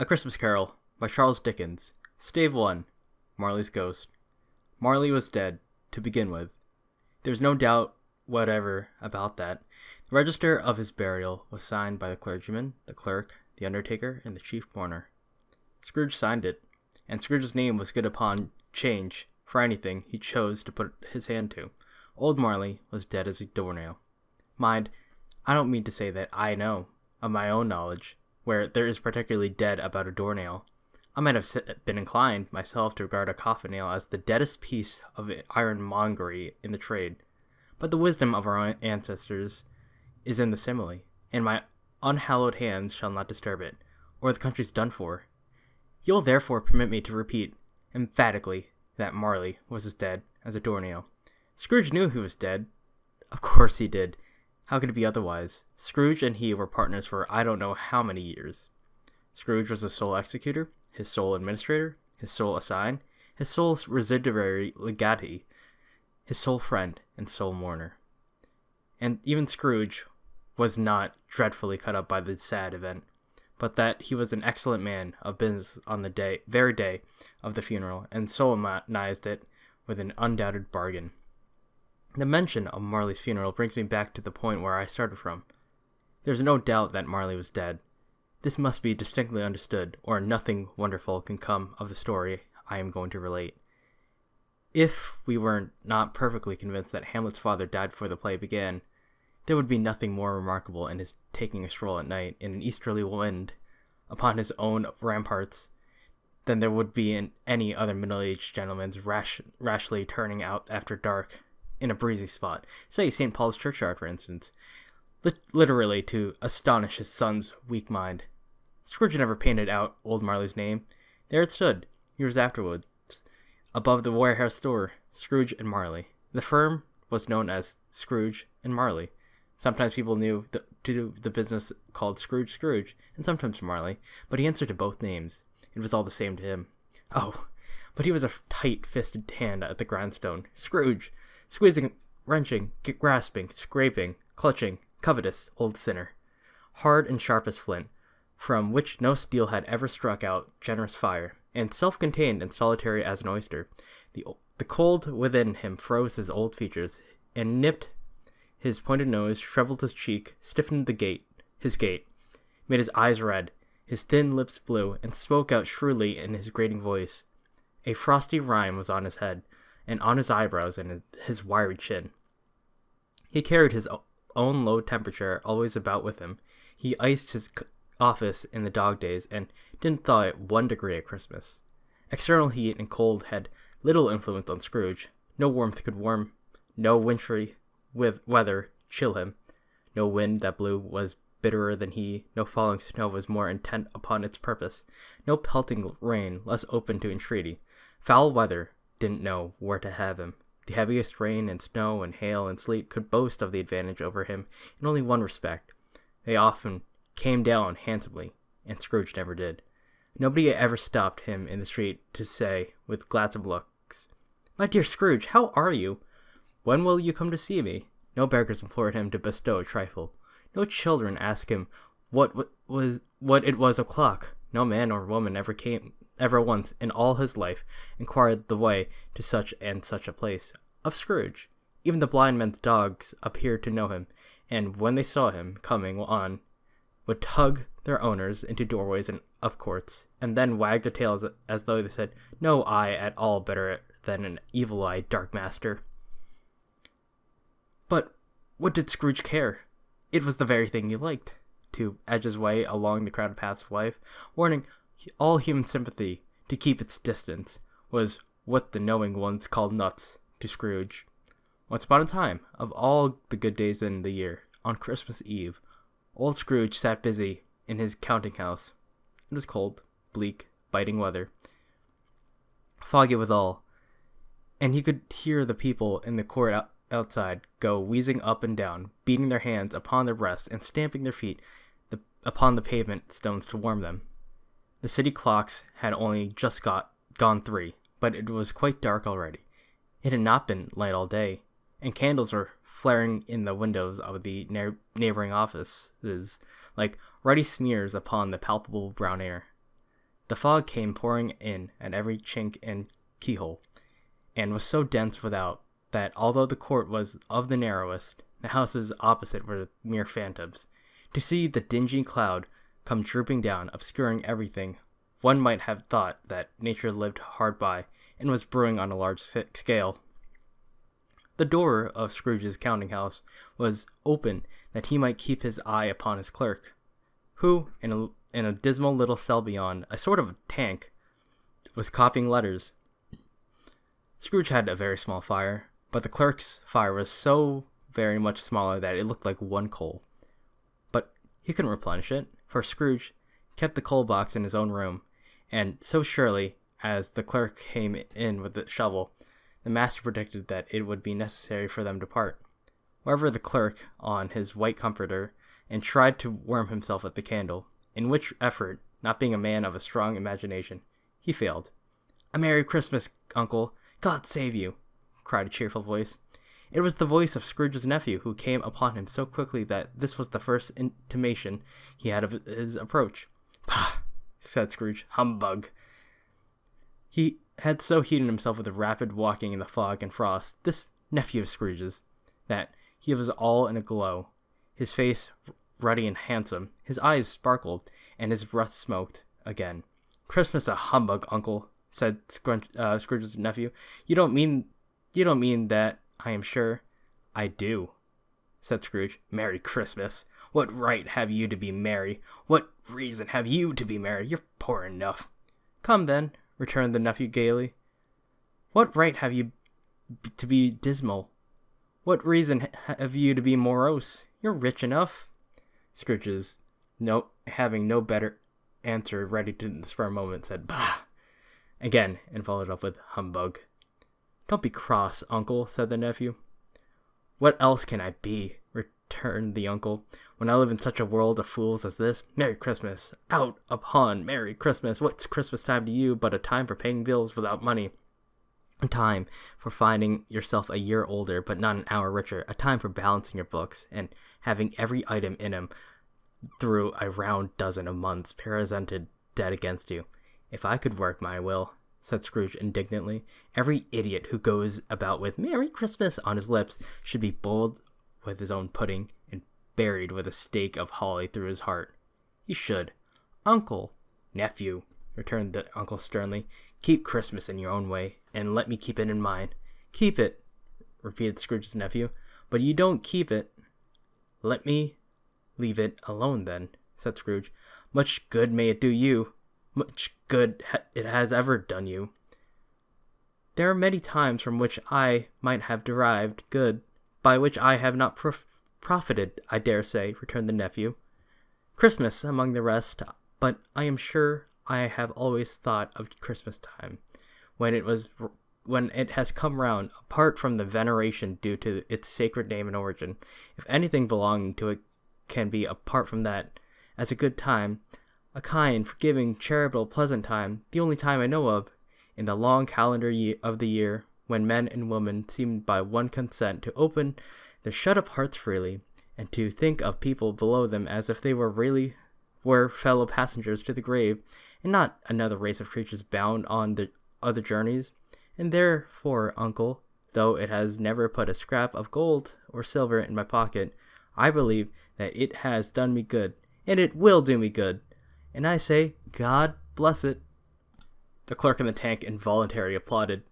A Christmas Carol by Charles Dickens. Stave 1. Marley's Ghost. Marley was dead, to begin with. There's no doubt whatever about that. The register of his burial was signed by the clergyman, the clerk, the undertaker, and the chief mourner. Scrooge signed it, and Scrooge's name was good upon change for anything he chose to put his hand to. Old Marley was dead as a doornail. Mind, I don't mean to say that I know, of my own knowledge, where there is particularly dead about a doornail. I might have been inclined myself to regard a coffin nail as the deadest piece of ironmongery in the trade, but the wisdom of our ancestors is in the simile, and my unhallowed hands shall not disturb it, or the country's done for. You will therefore permit me to repeat emphatically that Marley was as dead as a doornail. Scrooge knew he was dead. Of course he did. How could it be otherwise? Scrooge and he were partners for I don't know how many years. Scrooge was the sole executor, his sole administrator, his sole assign, his sole residuary legatee, his sole friend and sole mourner. And even Scrooge was not dreadfully cut up by the sad event, but that he was an excellent man of business on the very day of the funeral, and solemnized it with an undoubted bargain. The mention of Marley's funeral brings me back to the point where I started from. There's no doubt that Marley was dead. This must be distinctly understood, or nothing wonderful can come of the story I am going to relate. If we were not perfectly convinced that Hamlet's father died before the play began, there would be nothing more remarkable in his taking a stroll at night in an easterly wind upon his own ramparts than there would be in any other middle-aged gentleman's rashly turning out after dark in a breezy spot, say St. Paul's churchyard, for instance, literally to astonish his son's weak mind. Scrooge never painted out old Marley's name. There it stood, years afterwards, above the warehouse door, Scrooge and Marley. The firm was known as Scrooge and Marley. Sometimes people knew to do the business called Scrooge, and sometimes Marley, but he answered to both names. It was all the same to him. Oh, but he was a tight-fisted hand at the grindstone. Scrooge! Squeezing, wrenching, grasping, scraping, clutching, covetous, old sinner. Hard and sharp as flint, from which no steel had ever struck out generous fire, and self-contained and solitary as an oyster. The cold within him froze his old features, and nipped his pointed nose, shriveled his cheek, stiffened his gait, made his eyes red, his thin lips blue, and spoke out shrewdly in his grating voice. A frosty rime was on his head, and on his eyebrows and his wiry chin. He carried his own low temperature always about with him. He iced his office in the dog days, and didn't thaw it 1 degree at Christmas. External heat and cold had little influence on Scrooge. No warmth could warm, no wintry weather chill him. No wind that blew was bitterer than he, no falling snow was more intent upon its purpose, no pelting rain less open to entreaty. Foul weather didn't know where to have him. The heaviest rain and snow and hail and sleet could boast of the advantage over him in only one respect. They often came down handsomely, and Scrooge never did. Nobody ever stopped him in the street to say, with gladsome looks, "My dear Scrooge, how are you? When will you come to see me?" No beggars implored him to bestow a trifle. No children asked him what it was o'clock. No man or woman ever once in all his life inquired the way to such and such a place of Scrooge. Even the blind men's dogs appeared to know him, and when they saw him coming on, would tug their owners into doorways and of courts, and then wag their tails as though they said, "No eye at all better than an evil-eyed dark master." But what did Scrooge care? It was the very thing he liked, to edge his way along the crowded paths of life, warning all human sympathy to keep its distance, was what the knowing ones called nuts to Scrooge. Once upon a time, of all the good days in the year, on Christmas Eve, old Scrooge sat busy in his counting-house. It was cold, bleak, biting weather, foggy withal, and he could hear the people in the court outside go wheezing up and down, beating their hands upon their breasts and stamping their feet upon the pavement stones to warm them. The city clocks had only just gone 3, but it was quite dark already. It had not been light all day, and candles were flaring in the windows of the neighboring offices, like ruddy smears upon the palpable brown air. The fog came pouring in at every chink and keyhole, and was so dense without that although the court was of the narrowest, the houses opposite were mere phantoms. To see the dingy cloud come drooping down, obscuring everything, one might have thought that nature lived hard by and was brewing on a large scale. The door of Scrooge's counting-house was open that he might keep his eye upon his clerk, who, in a dismal little cell beyond, a sort of tank, was copying letters. Scrooge had a very small fire, but the clerk's fire was so very much smaller that it looked like one coal. But he couldn't replenish it, for Scrooge kept the coal box in his own room, and so surely as the clerk came in with the shovel, the master predicted that it would be necessary for them to part. However, the clerk, on his white comforter, and tried to warm himself at the candle, in which effort, not being a man of a strong imagination, he failed. "A Merry Christmas, Uncle! God save you!" cried a cheerful voice. It was the voice of Scrooge's nephew, who came upon him so quickly that this was the first intimation he had of his approach. "Pah!" said Scrooge. "Humbug!" He had so heated himself with the rapid walking in the fog and frost, this nephew of Scrooge's, that he was all in a glow. His face ruddy and handsome, his eyes sparkled, and his breath smoked again. "Christmas a humbug, Uncle," said Scrooge's nephew. You don't mean that, I am sure." "I do," said Scrooge. "Merry Christmas! What right have you to be merry? What reason have you to be merry? You're poor enough." "Come, then," returned the nephew gaily. "What right have you to be dismal? What reason have you to be morose? You're rich enough." Scrooge's, having no better answer ready to the spur moment, said, "Bah!" again, and followed up with, "Humbug." "Don't be cross, Uncle," said the nephew. "What else can I be?" returned the uncle, "when I live in such a world of fools as this? Merry Christmas! Out upon Merry Christmas! What's Christmas time to you but a time for paying bills without money? A time for finding yourself a year older but not an hour richer? A time for balancing your books and having every item in them through a round dozen of months presented dead against you? If I could work my will," said Scrooge indignantly, "every idiot who goes about with 'Merry Christmas' on his lips should be boiled with his own pudding and buried with a stake of holly through his heart. He should." "Uncle." "Nephew," returned the uncle sternly, "keep Christmas in your own way, and let me keep it in mine." "Keep it," repeated Scrooge's nephew, "but you don't keep it." "Let me leave it alone, then," said Scrooge. "Much good may it do you. Much good it has ever done you." "There are many times from which I might have derived good, by which I have not profited, I dare say," returned the nephew. "Christmas among the rest, but I am sure I have always thought of Christmas time, when it has come round, apart from the veneration due to its sacred name and origin, if anything belonging to it can be apart from that, as a good time, a kind, forgiving, charitable, pleasant time, the only time I know of, in the long calendar of the year, when men and women seem by one consent to open their shut-up hearts freely, and to think of people below them as if they were fellow passengers to the grave, and not another race of creatures bound on the other journeys. And therefore, Uncle, though it has never put a scrap of gold or silver in my pocket, I believe that it has done me good, and it will do me good, and I say, God bless it." The clerk in the tank involuntarily applauded,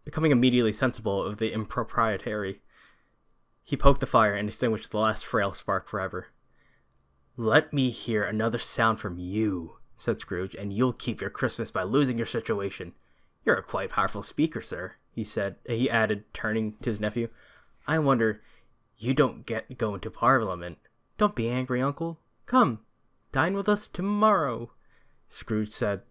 becoming immediately sensible of the impropriety. He poked the fire and extinguished the last frail spark forever. "Let me hear another sound from you," said Scrooge, "and you'll keep your Christmas by losing your situation. You're a quite powerful speaker, sir," he added, turning to his nephew. "I wonder you don't go into Parliament. Don't be angry, Uncle. Come, dine with us tomorrow." Scrooge said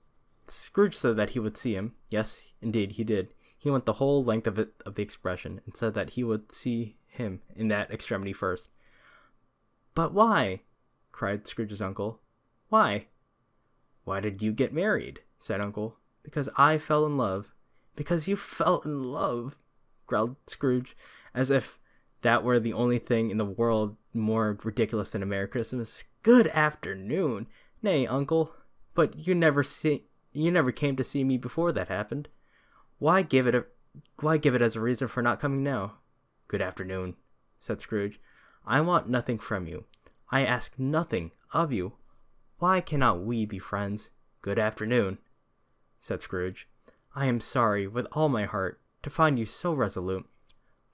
that he would see him. Yes, indeed, he did. He went the whole length of the expression, and said that he would see him in that extremity first. "But why?" cried Scrooge's uncle. "Why?" "Why did you get married?" said Uncle. "Because I fell in love." "Because you fell in love," growled Scrooge, as if that were the only thing in the world more ridiculous than a Merry Christmas. "Good afternoon. Nay, Uncle, but you never You never came to see me before that happened. Why give it as a reason for not coming now? Good afternoon, said Scrooge. I want nothing from you. I ask nothing of you. Why cannot we be friends? Good afternoon, said Scrooge. I am sorry with all my heart to find you so resolute.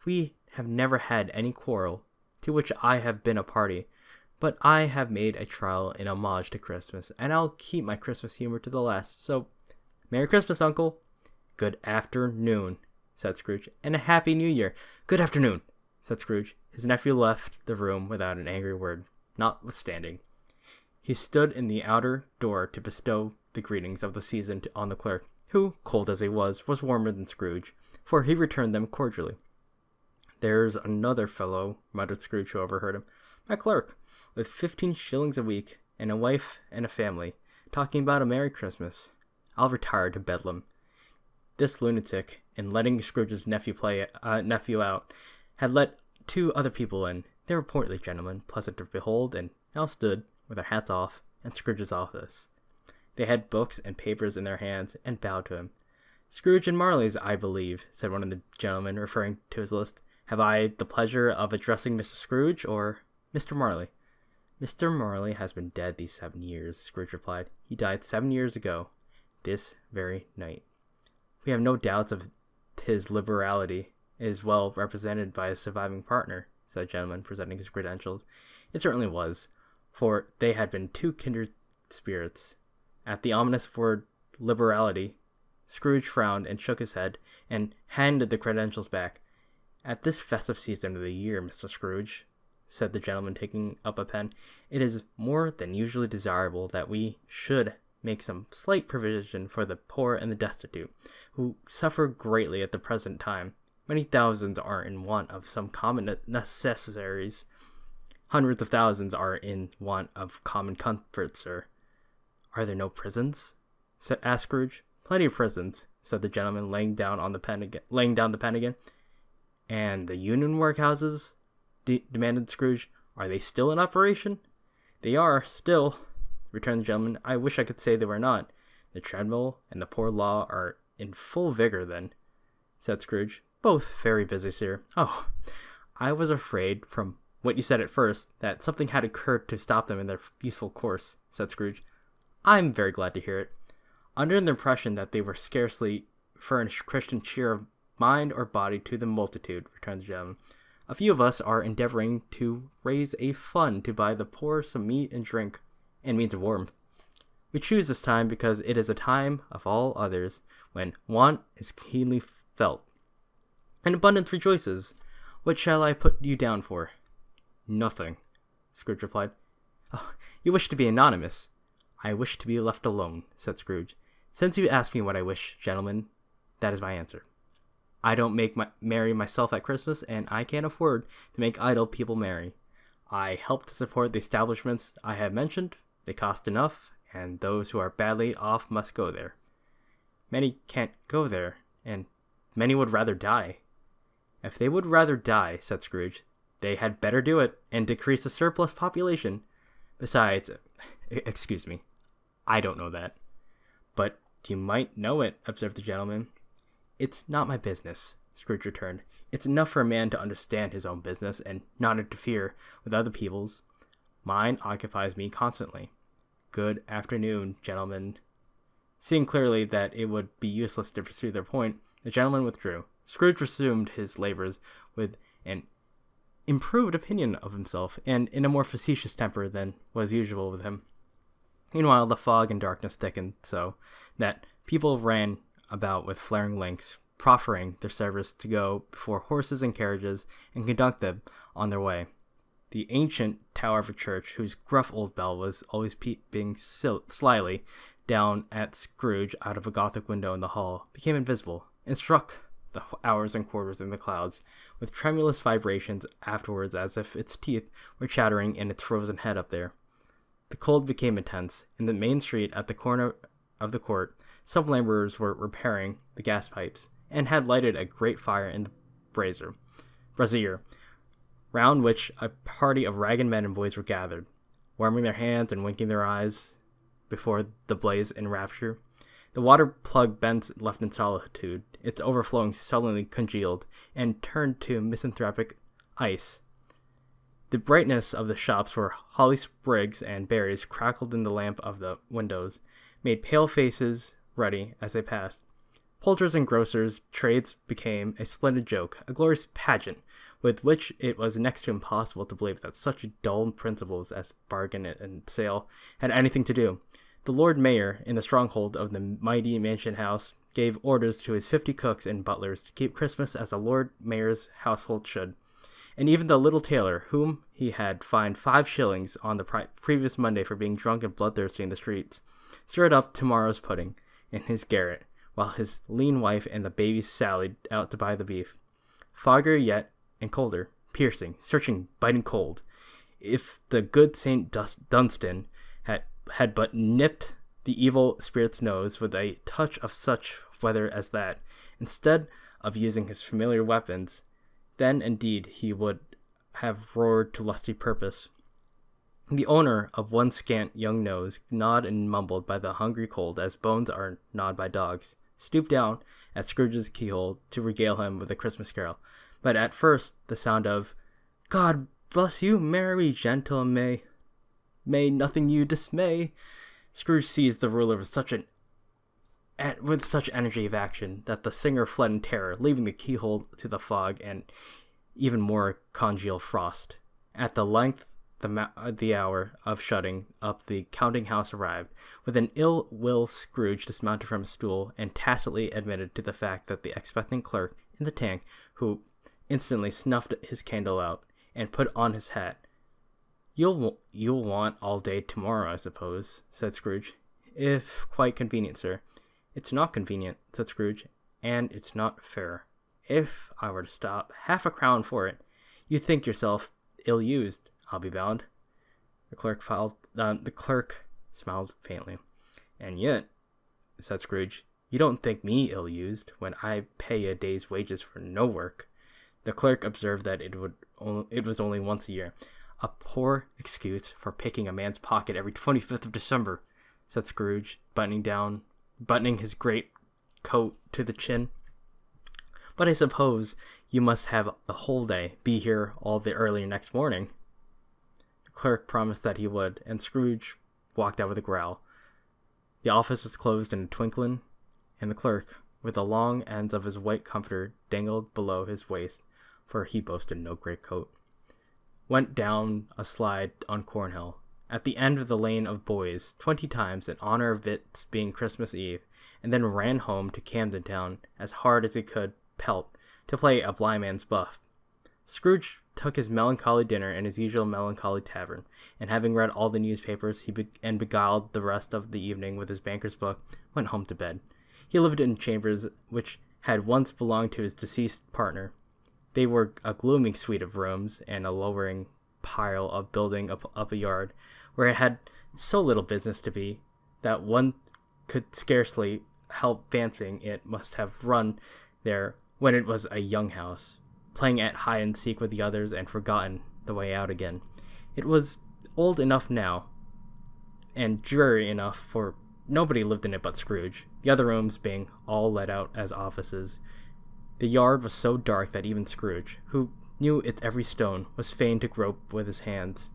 We have never had any quarrel, to which I have been a party, but I have made a trial in homage to Christmas, and I'll keep my Christmas humor to the last. So, Merry Christmas, Uncle. Good afternoon, said Scrooge, and a Happy New Year. Good afternoon, said Scrooge. His nephew left the room without an angry word, notwithstanding. He stood in the outer door to bestow the greetings of the season on the clerk, who, cold as he was warmer than Scrooge, for he returned them cordially. There's another fellow, muttered Scrooge, who overheard him. My clerk, with 15 shillings a week, and a wife and a family, talking about a Merry Christmas. I'll retire to Bedlam. This lunatic, in letting Scrooge's nephew out, had let 2 other people in. They were portly gentlemen, pleasant to behold, and now stood, with their hats off, in Scrooge's office. They had books and papers in their hands, and bowed to him. Scrooge and Marley's, I believe, said one of the gentlemen, referring to his list. Have I the pleasure of addressing Mr. Scrooge, or Mr. Marley? Mr. Marley has been dead these 7 years, Scrooge replied. He died 7 years ago, this very night. We have no doubts of his liberality is well represented by his surviving partner, said the gentleman, presenting his credentials. It certainly was, for they had been 2 kindred spirits. At the ominous word liberality, Scrooge frowned and shook his head, and handed the credentials back. At this festive season of the year, Mr. Scrooge, said the gentleman, taking up a pen, it is more than usually desirable that we should make some slight provision for the poor and the destitute, who suffer greatly at the present time. Many thousands are in want of some common necessaries. Hundreds of thousands are in want of common comfort, sir. Are there no prisons? Asked Scrooge. Plenty of prisons, said the gentleman, laying down the pen again. And the union workhouses? Demanded Scrooge. Are they still in operation? They are, still, returned the gentleman. I wish I could say they were not. The treadmill and the poor law are in full vigor, then, said Scrooge. Both very busy, sir. Oh, I was afraid, from what you said at first, that something had occurred to stop them in their useful course, said Scrooge. I'm very glad to hear it. Under the impression that they were scarcely furnish Christian cheer of mind or body to the multitude, returned the gentleman. A few of us are endeavoring to raise a fund to buy the poor some meat and drink, and means of warmth. We choose this time because it is a time of all others when want is keenly felt, and abundance rejoices. What shall I put you down for? Nothing, Scrooge replied. Oh, you wish to be anonymous. I wish to be left alone, said Scrooge. Since you ask me what I wish, gentlemen, that is my answer. I don't merry myself at Christmas, and I can't afford to make idle people merry. I help to support the establishments I have mentioned. They cost enough, and those who are badly off must go there. Many can't go there, and many would rather die. If they would rather die, said Scrooge, they had better do it, and decrease the surplus population. Besides, excuse me, I don't know that. But you might know it, observed the gentleman. It's not my business, Scrooge returned. It's enough for a man to understand his own business and not interfere with other people's. Mine occupies me constantly. Good afternoon, gentlemen. Seeing clearly that it would be useless to pursue their point, the gentleman withdrew. Scrooge resumed his labors with an improved opinion of himself, and in a more facetious temper than was usual with him. Meanwhile, the fog and darkness thickened so that people ran about with flaring lamps, proffering their service to go before horses and carriages and conduct them on their way. The ancient tower of a church, whose gruff old bell was always peeping slyly down at Scrooge out of a Gothic window in the hall, became invisible, and struck the hours and quarters in the clouds with tremulous vibrations afterwards, as if its teeth were chattering in its frozen head up there. The cold became intense. In the main street at the corner of the court, some laborers were repairing the gas pipes, and had lighted a great fire in the brazier, round which a party of ragged men and boys were gathered, warming their hands and winking their eyes before the blaze in rapture. The water plug Ben's left in solitude, its overflowing suddenly congealed and turned to misanthropic ice. The brightness of the shops where holly sprigs and berries crackled in the lamp of the windows made pale faces ruddy as they passed. Poulterers and grocers' trades became a splendid joke, a glorious pageant, with which it was next to impossible to believe that such dull principles as bargain and sale had anything to do. The Lord Mayor, in the stronghold of the mighty mansion house, gave orders to his 50 cooks and butlers to keep Christmas as a Lord Mayor's household should, and even the little tailor, whom he had fined 5 shillings on the previous Monday for being drunk and bloodthirsty in the streets, stirred up tomorrow's pudding in his garret, while his lean wife and the babies sallied out to buy the beef. Foggier yet, and colder, piercing, searching, biting cold. If the good St. Dunstan had but nipped the evil spirit's nose with a touch of such weather as that, instead of using his familiar weapons, then indeed he would have roared to lusty purpose. The owner of one scant young nose, gnawed and mumbled by the hungry cold as bones are gnawed by dogs, stooped down at Scrooge's keyhole to regale him with a Christmas carol. But at first the sound of "God bless you, merry gentle May, nothing you dismay," Scrooge seized the ruler with such energy of action that the singer fled in terror, leaving the keyhole to the fog and even more congeal frost. At the length the hour of shutting up the counting house arrived. With an ill will, Scrooge dismounted from his stool and tacitly admitted to the fact that the expectant clerk in the tank, who instantly snuffed his candle out and put on his hat. You'll want all day tomorrow, I suppose," said Scrooge. "If quite convenient, sir." "It's not convenient," said Scrooge, "and it's not fair. If I were to stop 1/2 crown for it, you'd think yourself ill-used, I'll be bound." The clerk smiled faintly. "And yet," said Scrooge, "you don't think me ill-used when I pay a day's wages for no work." The clerk observed that it was only once a year. "A poor excuse for picking a man's pocket every 25th of December," said Scrooge, buttoning his great coat to the chin. "But I suppose you must have the whole day, be here all the earlier next morning." The clerk promised that he would, and Scrooge walked out with a growl. The office was closed in a twinkling, and the clerk, with the long ends of his white comforter dangled below his waist, for he boasted no greatcoat, went down a slide on Cornhill, at the end of the Lane of Boys, 20 times in honor of its being Christmas Eve, and then ran home to Camden Town as hard as he could pelt to play a blind man's buff. Scrooge took his melancholy dinner in his usual melancholy tavern, and having read all the newspapers and beguiled the rest of the evening with his banker's book, went home to bed. He lived in chambers which had once belonged to his deceased partner. They were a gloomy suite of rooms and a lowering pile of building up a yard, where it had so little business to be that one could scarcely help fancying it must have run there when it was a young house, playing at hide-and-seek with the others and forgotten the way out again. It was old enough now, and dreary enough, for nobody lived in it but Scrooge, the other rooms being all let out as offices. The yard was so dark that even Scrooge, who knew its every stone, was fain to grope with his hands.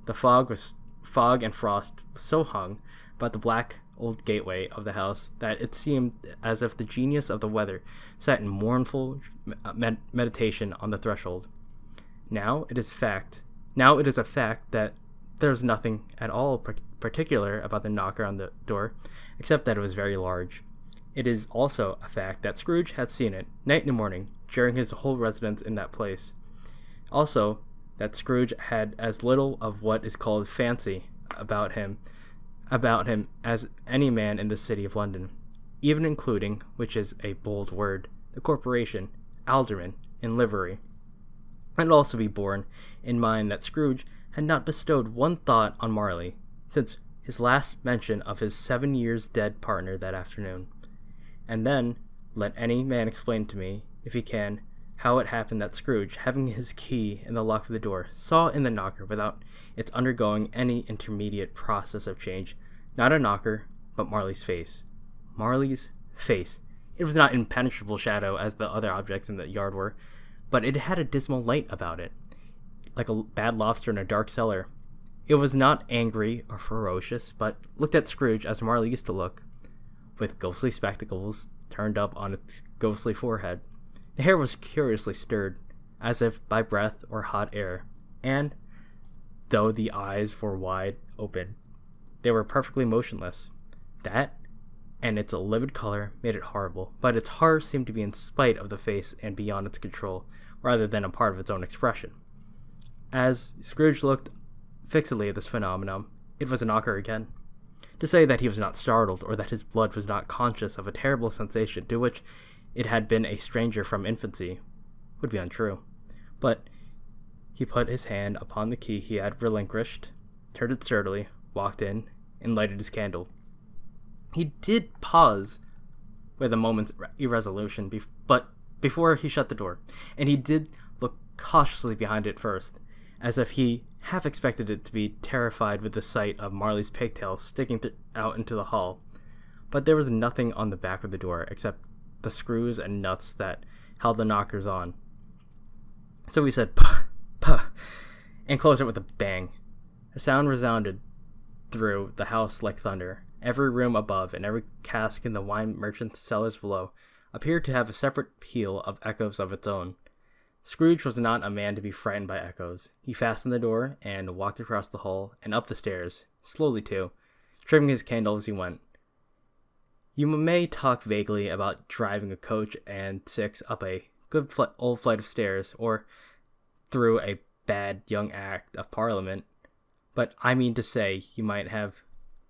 The fog and frost so hung about the black old gateway of the house that it seemed as if the genius of the weather sat in mournful meditation on the threshold. Now it is a fact that there was nothing at all particular about the knocker on the door, except that it was very large. It is also a fact that Scrooge had seen it, night and morning, during his whole residence in that place. Also, that Scrooge had as little of what is called fancy about him as any man in the city of London, even including, which is a bold word, the corporation, aldermen, in livery. And also be borne in mind that Scrooge had not bestowed one thought on Marley since his last mention of his 7 years dead partner that afternoon. And then, let any man explain to me, if he can, how it happened that Scrooge, having his key in the lock of the door, saw in the knocker, without its undergoing any intermediate process of change, not a knocker, but Marley's face. Marley's face. It was not impenetrable shadow as the other objects in the yard were, but it had a dismal light about it, like a bad lobster in a dark cellar. It was not angry or ferocious, but looked at Scrooge as Marley used to look, with ghostly spectacles turned up on its ghostly forehead. The hair was curiously stirred, as if by breath or hot air, and, though the eyes were wide open, they were perfectly motionless. That, and its livid color, made it horrible, but its horror seemed to be in spite of the face and beyond its control, rather than a part of its own expression. As Scrooge looked fixedly at this phenomenon, it was a knocker again. To say that he was not startled, or that his blood was not conscious of a terrible sensation to which it had been a stranger from infancy, would be untrue. But he put his hand upon the key he had relinquished, turned it sturdily, walked in, and lighted his candle. He did pause with a moment's irresolution, but before he shut the door, and he did look cautiously behind it first, as if he half expected it to be terrified with the sight of Marley's pigtails sticking out into the hall. But there was nothing on the back of the door except the screws and nuts that held the knockers on. So he said, "Puh, puh," and closed it with a bang. A sound resounded through the house like thunder. Every room above and every cask in the wine merchant's cellars below appeared to have a separate peal of echoes of its own. Scrooge was not a man to be frightened by echoes. He fastened the door and walked across the hall and up the stairs, slowly too, trimming his candle as he went. You may talk vaguely about driving a coach and six up a good old flight of stairs, or through a bad young Act of Parliament, but I mean to say you might have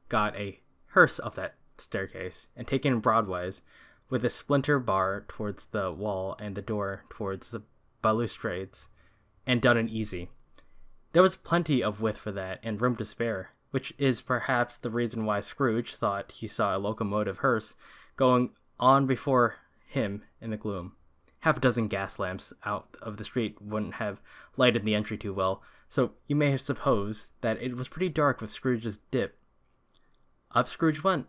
got a hearse up that staircase, and taken broadways, with a splinter bar towards the wall and the door towards the balustrades, and done it easy. There was plenty of width for that, and room to spare, which is perhaps the reason why Scrooge thought he saw a locomotive hearse going on before him in the gloom. Half a dozen gas lamps out of the street wouldn't have lighted the entry too well, so you may suppose that it was pretty dark with Scrooge's dip. Up Scrooge went,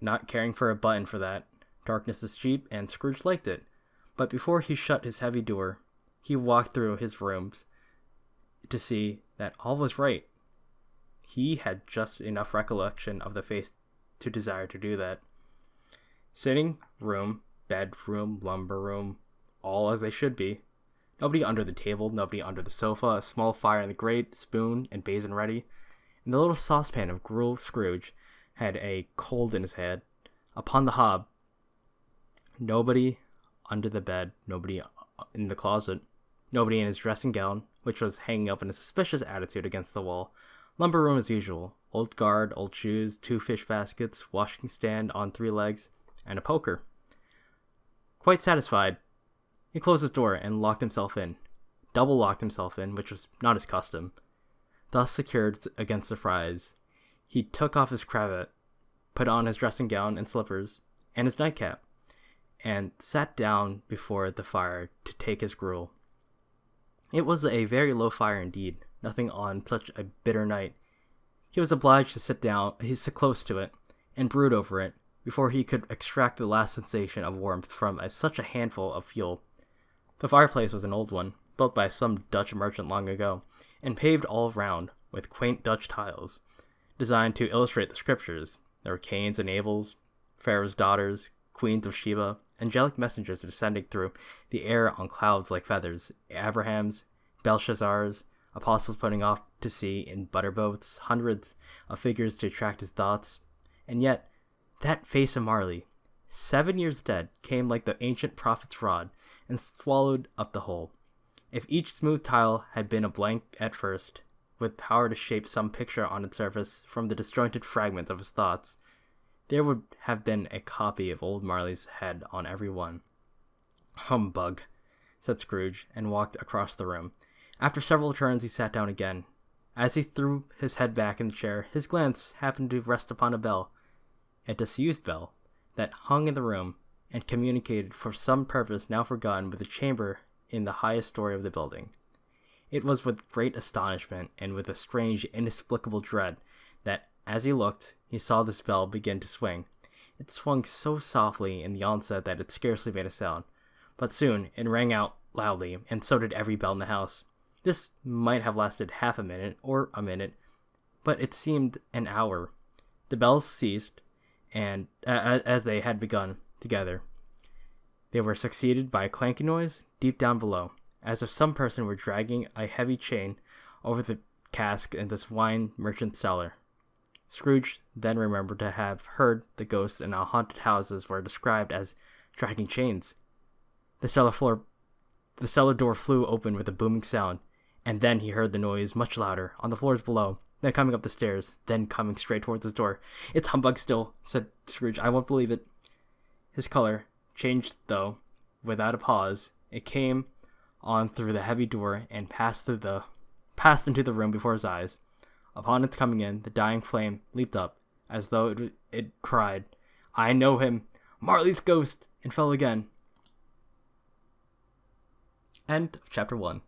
not caring for a button for that. Darkness is cheap, and Scrooge liked it. But before he shut his heavy door, he walked through his rooms to see that all was right. He had just enough recollection of the face to desire to do that. Sitting room, bedroom, lumber room, all as they should be. Nobody under the table, nobody under the sofa, a small fire in the grate, spoon and basin ready, and the little saucepan of gruel. Scrooge had a cold in his head. Upon the hob, nobody under the bed, nobody in the closet, nobody in his dressing gown, which was hanging up in a suspicious attitude against the wall. Lumber room as usual. Old guard, old shoes, 2 fish baskets, washing stand on 3 legs, and a poker. Quite satisfied, he closed his door and locked himself in. Double locked himself in, which was not his custom. Thus secured against surprise, he took off his cravat, put on his dressing gown and slippers, and his nightcap, and sat down before the fire to take his gruel. It was a very low fire indeed, nothing on such a bitter night. He was obliged to sit close to it, and brood over it, before he could extract the last sensation of warmth from such a handful of fuel. The fireplace was an old one, built by some Dutch merchant long ago, and paved all round with quaint Dutch tiles, designed to illustrate the scriptures. There were Cains and Abels, Pharaoh's daughters, queens of Sheba, angelic messengers descending through the air on clouds like feathers, Abrahams, Belshazzars, apostles putting off to sea in butter boats, hundreds of figures to attract his thoughts. And yet, that face of Marley, 7 years dead, came like the ancient prophet's rod, and swallowed up the whole. If each smooth tile had been a blank at first, with power to shape some picture on its surface from the disjointed fragments of his thoughts, there would have been a copy of old Marley's head on every one. "Humbug," said Scrooge, and walked across the room. After several turns he sat down again. As he threw his head back in the chair, his glance happened to rest upon a bell, a disused bell, that hung in the room, and communicated for some purpose now forgotten with the chamber in the highest story of the building. It was with great astonishment, and with a strange, inexplicable dread, that, as he looked, he saw this bell begin to swing, It swung so softly in the onset that it scarcely made a sound, but soon it rang out loudly, and so did every bell in the house. This might have lasted half a minute or a minute, but it seemed an hour. The bells ceased, and as they had begun together, they were succeeded by a clanking noise deep down below, as if some person were dragging a heavy chain over the cask in this wine merchant's cellar. Scrooge then remembered to have heard the ghosts in haunted houses were described as dragging chains. The cellar door flew open with a booming sound, and then he heard the noise much louder, on the floors below, then coming up the stairs, then coming straight towards his door. "It's humbug still," said Scrooge. "I won't believe it." His color changed, though, without a pause. It came on through the heavy door and passed into the room before his eyes. Upon its coming in, the dying flame leaped up, as though it cried, "I know him! Marley's ghost!" and fell again. End of chapter 1.